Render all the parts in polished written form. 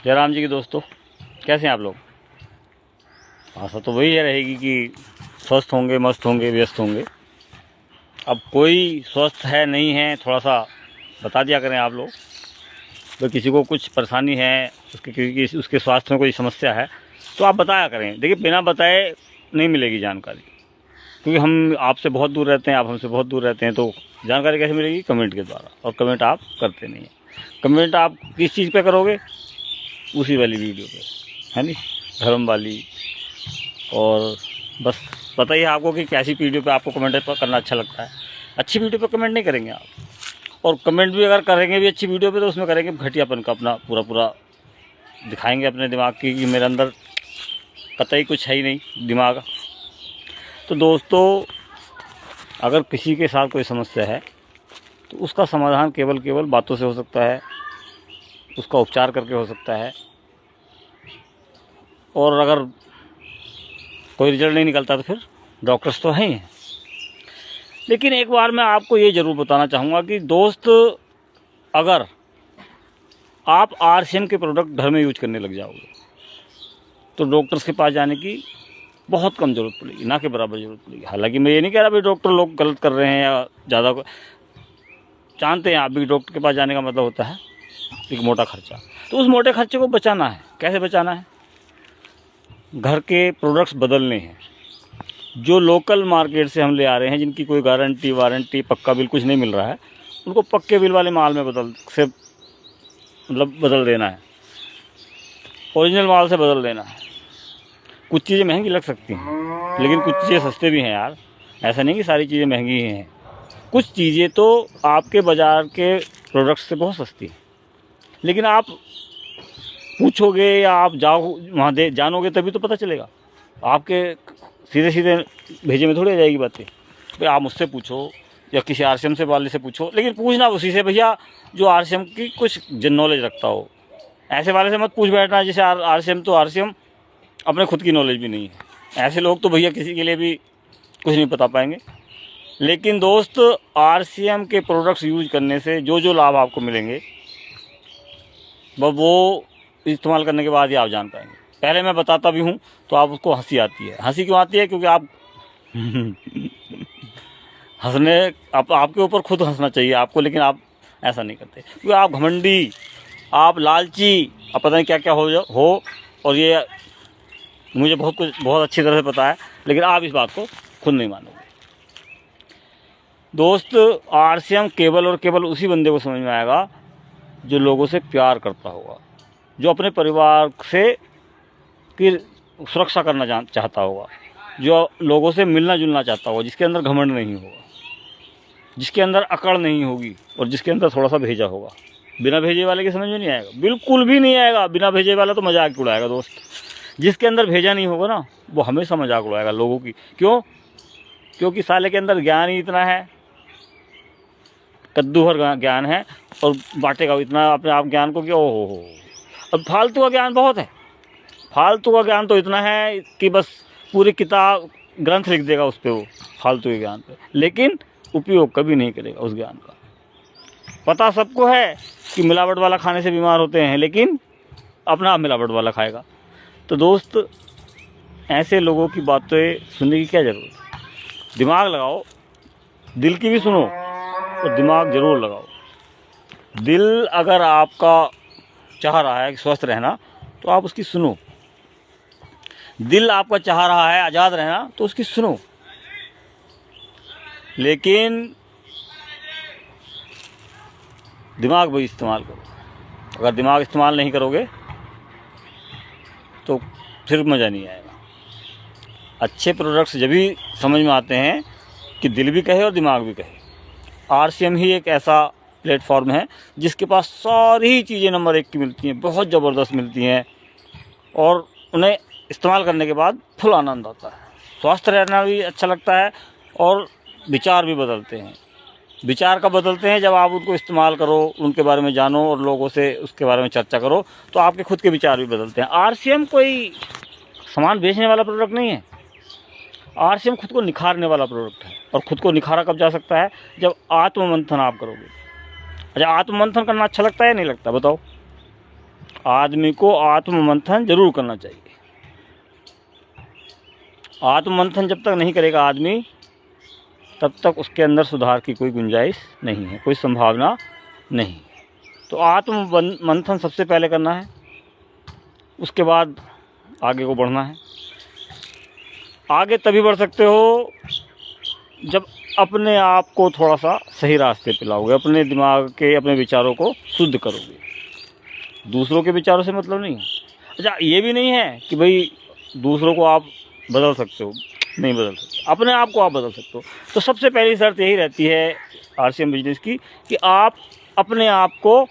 जय राम जी के दोस्तों, कैसे हैं आप लोग। आशा तो वही है रहेगी कि स्वस्थ होंगे, मस्त होंगे, व्यस्त होंगे। अब कोई स्वस्थ है नहीं है, थोड़ा सा बता दिया करें आप लोग। तो किसी को कुछ परेशानी है, उसके स्वास्थ्य में कोई समस्या है तो आप बताया करें। देखिए, बिना बताए नहीं मिलेगी जानकारी, क्योंकि हम आपसे बहुत दूर रहते हैं, आप हमसे बहुत दूर रहते हैं। तो जानकारी कैसे मिलेगी? कमेंट के द्वारा। और कमेंट आप करते नहीं हैं। कमेंट आप किस चीज़ पे करोगे? उसी वाली वीडियो पे, है नहीं, धर्म वाली। और बस पता ही है आपको कि कैसी वीडियो पे आपको कमेंट करना अच्छा लगता है। अच्छी वीडियो पे कमेंट नहीं करेंगे आप। और कमेंट भी अगर करेंगे भी अच्छी वीडियो पे, तो उसमें करेंगे घटियापन का, अपना पूरा दिखाएंगे अपने दिमाग की कि मेरे अंदर कतई कुछ है ही नहीं दिमाग। तो दोस्तों, अगर किसी के साथ कोई समस्या है तो उसका समाधान केवल बातों से हो सकता है, उसका उपचार करके हो सकता है। और अगर कोई रिजल्ट नहीं निकलता तो फिर डॉक्टर्स तो हैं ही हैं। लेकिन एक बार मैं आपको ये ज़रूर बताना चाहूँगा कि दोस्त, अगर आप आरसीएम के प्रोडक्ट घर में यूज करने लग जाओगे तो डॉक्टर्स के पास जाने की बहुत कम ज़रूरत पड़ेगी, ना के बराबर ज़रूरत पड़ेगी। हालांकि मैं ये नहीं कह रहा भाई डॉक्टर लोग गलत कर रहे हैं या ज़्यादा, जानते हैं आप भी डॉक्टर के पास जाने का मतलब होता है एक मोटा खर्चा। तो उस मोटे खर्चे को बचाना है। कैसे बचाना है? घर के प्रोडक्ट्स बदलने हैं। जो लोकल मार्केट से हम ले आ रहे हैं, जिनकी कोई गारंटी वारंटी पक्का बिल कुछ नहीं मिल रहा है, उनको पक्के बिल वाले माल में बदल देना है। ओरिजिनल माल से बदल देना है। कुछ चीज़ें महंगी लग सकती हैं, लेकिन कुछ चीज़ें सस्ते भी हैं यार। ऐसा नहीं कि सारी चीज़ें महंगी ही हैं। कुछ चीज़ें तो आपके बाज़ार के प्रोडक्ट्स से बहुत सस्ती हैं। लेकिन आप पूछोगे या आप जाओ वहाँ जानोगे तभी तो पता चलेगा। आपके सीधे भेजे में थोड़ी आ जाएगी बातें। भाई आप मुझसे पूछो या किसी आरसीएम से वाले से पूछो, लेकिन पूछना उसी से भैया जो आरसीएम की कुछ नॉलेज रखता हो। ऐसे वाले से मत पूछ बैठना जैसे आरसीएम तो आरसीएम अपने खुद की नॉलेज भी नहीं है। ऐसे लोग तो भैया किसी के लिए भी कुछ नहीं बता पाएंगे। लेकिन दोस्त, आरसीएम के प्रोडक्ट्स यूज करने से जो लाभ आपको मिलेंगे वो इस्तेमाल करने के बाद ही आप जान पाएंगे। पहले मैं बताता भी हूँ तो आप उसको हंसी आती है। हंसी क्यों आती है? क्योंकि आप हंसने आपके ऊपर खुद हंसना चाहिए आपको, लेकिन आप ऐसा नहीं करते क्योंकि आप घमंडी, आप लालची, आप पता नहीं क्या क्या हो। और ये मुझे बहुत अच्छी तरह से पता है, लेकिन आप इस बात को खुद नहीं मानोगे। दोस्त, आरसीएम केवल उसी बंदे को समझ में आएगा जो लोगों से प्यार करता होगा, जो अपने परिवार से की सुरक्षा करना चाहता होगा, जो लोगों से मिलना जुलना चाहता होगा, जिसके अंदर घमंड नहीं होगा, जिसके अंदर अकड़ नहीं होगी और जिसके अंदर थोड़ा सा भेजा होगा। बिना भेजे वाले की समझ में नहीं आएगा, बिल्कुल भी नहीं आएगा। बिना भेजे वाला तो मजाक उड़ाएगा दोस्त। जिसके अंदर भेजा नहीं होगा ना, वो हमेशा मजाक उड़ाएगा लोगों की। क्यों? क्योंकि साले के अंदर ज्ञान ही इतना है, कद्दू भर ज्ञान है, और बांटेगा इतना अपने आप ज्ञान को कि ओहो। अब फालतू का ज्ञान बहुत है। फालतू का ज्ञान तो इतना है कि बस पूरी किताब ग्रंथ लिख देगा उस पर, वो फालतू के ज्ञान पे, लेकिन उपयोग कभी नहीं करेगा उस ज्ञान का। पता सबको है कि मिलावट वाला खाने से बीमार होते हैं, लेकिन अपना आप मिलावट वाला खाएगा। तो दोस्त, ऐसे लोगों की बातें सुनने की क्या ज़रूरत है? दिमाग लगाओ, दिल की भी सुनो और दिमाग ज़रूर लगाओ। दिल अगर आपका चाह रहा है कि स्वस्थ रहना, तो आप उसकी सुनो। दिल आपका चाह रहा है आज़ाद रहना, तो उसकी सुनो। लेकिन दिमाग भी इस्तेमाल करो। अगर दिमाग इस्तेमाल नहीं करोगे तो फिर मज़ा नहीं आएगा। अच्छे प्रोडक्ट्स जब भी समझ में आते हैं कि दिल भी कहे और दिमाग भी कहे। आरसीएम ही एक ऐसा प्लेटफॉर्म है जिसके पास सारी चीज़ें नंबर 1 की मिलती हैं, बहुत ज़बरदस्त मिलती हैं, और उन्हें इस्तेमाल करने के बाद फुल आनंद आता है। स्वस्थ रहना भी अच्छा लगता है और विचार भी बदलते हैं। विचार कब बदलते हैं? जब आप उनको इस्तेमाल करो, उनके बारे में जानो और लोगों से उसके बारे में चर्चा करो, तो आपके खुद के विचार भी बदलते हैं। आरसीएम कोई सामान बेचने वाला प्रोडक्ट नहीं है। आरसीएम खुद को निखारने वाला प्रोडक्ट है। और खुद को निखारा कब जा सकता है? जब आत्ममंथन आप करोगे। अच्छा, आत्ममंथन करना अच्छा लगता है या नहीं लगता? बताओ। आदमी को आत्ममंथन जरूर करना चाहिए। आत्ममंथन जब तक नहीं करेगा आदमी, तब तक उसके अंदर सुधार की कोई गुंजाइश नहीं है, कोई संभावना नहीं। तो आत्ममंथन सबसे पहले करना है, उसके बाद आगे को बढ़ना है। आगे तभी बढ़ सकते हो जब अपने आप को थोड़ा सा सही रास्ते पे लाओगे, अपने दिमाग के, अपने विचारों को शुद्ध करोगे। दूसरों के विचारों से मतलब नहीं है। अच्छा, ये भी नहीं है कि भाई दूसरों को आप बदल सकते हो, नहीं बदल सकते, अपने आप को आप बदल सकते हो। तो सबसे पहली शर्त यही रहती है आरसीएम बिजनेस की कि आप अपने आप को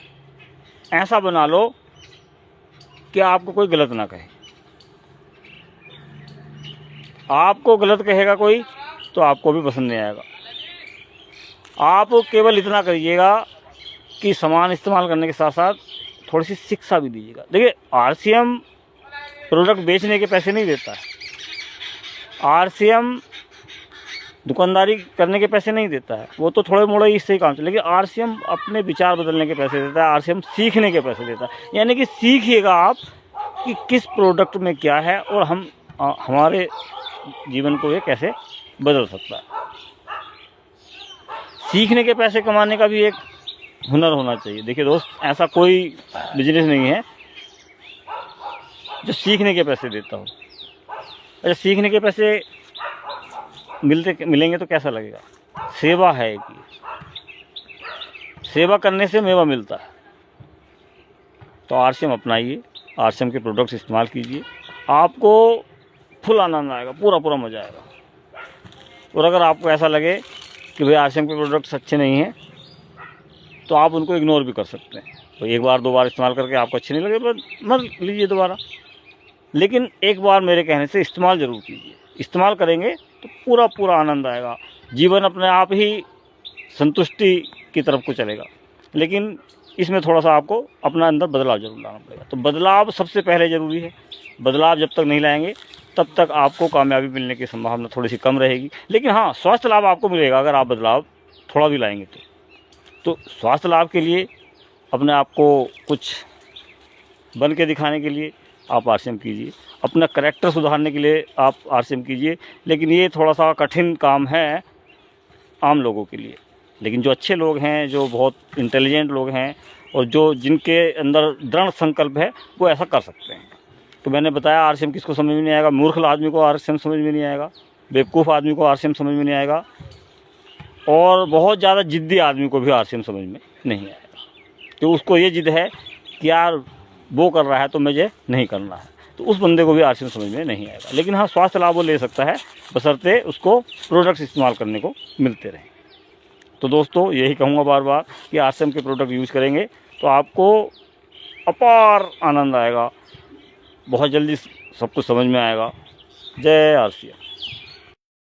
ऐसा बना लो कि आपको कोई गलत ना कहे। आपको गलत कहेगा कोई तो आपको भी पसंद नहीं आएगा। आप केवल इतना करिएगा कि सामान इस्तेमाल करने के साथ साथ थोड़ी सी शिक्षा भी दीजिएगा। देखिए, आरसीएम प्रोडक्ट बेचने के पैसे नहीं देता है, आरसीएम दुकानदारी करने के पैसे नहीं देता है, वो तो थोड़े मोड़े इससे ही काम चले। लेकिन आरसीएम अपने विचार बदलने के पैसे देता है, आरसीएम सीखने के पैसे देता है। यानी कि सीखिएगा आप कि किस प्रोडक्ट में क्या है और हमारे जीवन को ये कैसे बदल सकता है। सीखने के पैसे कमाने का भी एक हुनर होना चाहिए। देखिए दोस्त, ऐसा कोई बिजनेस नहीं है जो सीखने के पैसे देता हो। अच्छा, सीखने के पैसे मिलेंगे तो कैसा लगेगा? सेवा है कि सेवा करने से मेवा मिलता है। तो आरसीएम अपनाइए, आरसीएम के प्रोडक्ट्स इस्तेमाल कीजिए, आपको फुल आनंद आएगा, पूरा मज़ा आएगा। और अगर आपको ऐसा लगे कि भाई आरसीएम के प्रोडक्ट्स अच्छे नहीं हैं, तो आप उनको इग्नोर भी कर सकते हैं। तो एक बार 2 बार इस्तेमाल करके आपको अच्छे नहीं लगे तो मत लीजिए दोबारा। लेकिन एक बार मेरे कहने से इस्तेमाल ज़रूर कीजिए। इस्तेमाल करेंगे तो पूरा आनंद आएगा, जीवन अपने आप ही संतुष्टि की तरफ को चलेगा। लेकिन इसमें थोड़ा सा आपको अपना अंदर बदलाव जरूर लाना पड़ेगा। तो बदलाव सबसे पहले ज़रूरी है। बदलाव जब तक नहीं लाएंगे तब तक आपको कामयाबी मिलने की संभावना थोड़ी सी कम रहेगी। लेकिन हाँ, स्वास्थ्य लाभ आपको मिलेगा अगर आप बदलाव थोड़ा भी लाएंगे तो स्वास्थ्य लाभ के लिए, अपने आप को कुछ बन के दिखाने के लिए आप आरसीएम कीजिए, अपना करैक्टर सुधारने के लिए आप आरसीएम कीजिए। लेकिन ये थोड़ा सा कठिन काम है आम लोगों के लिए। लेकिन जो अच्छे लोग हैं, जो बहुत इंटेलिजेंट लोग हैं और जिनके अंदर दृढ़ संकल्प है, वो ऐसा कर सकते हैं। तो मैंने बताया आरसीएम किसको समझ में नहीं आएगा। मूर्ख आदमी को आरसीएम समझ में नहीं आएगा, बेवकूफ़ आदमी को आरसीएम समझ में नहीं आएगा, और बहुत ज़्यादा जिद्दी आदमी को भी आरसीएम समझ में नहीं आएगा। तो उसको ये जिद है कि यार वो कर रहा है तो मुझे नहीं करना है, तो उस बंदे को भी आरसीएम समझ में नहीं आएगा। लेकिन हाँ, स्वास्थ्य लाभ वो ले सकता है, बशर्ते उसको प्रोडक्ट्स इस्तेमाल करने को मिलते रहें। तो दोस्तों, यही कहूँगा बार बार कि आरसीएम के प्रोडक्ट यूज़ करेंगे तो आपको अपार आनंद आएगा, बहुत जल्दी सब कुछ समझ में आएगा। जय आरसीएम।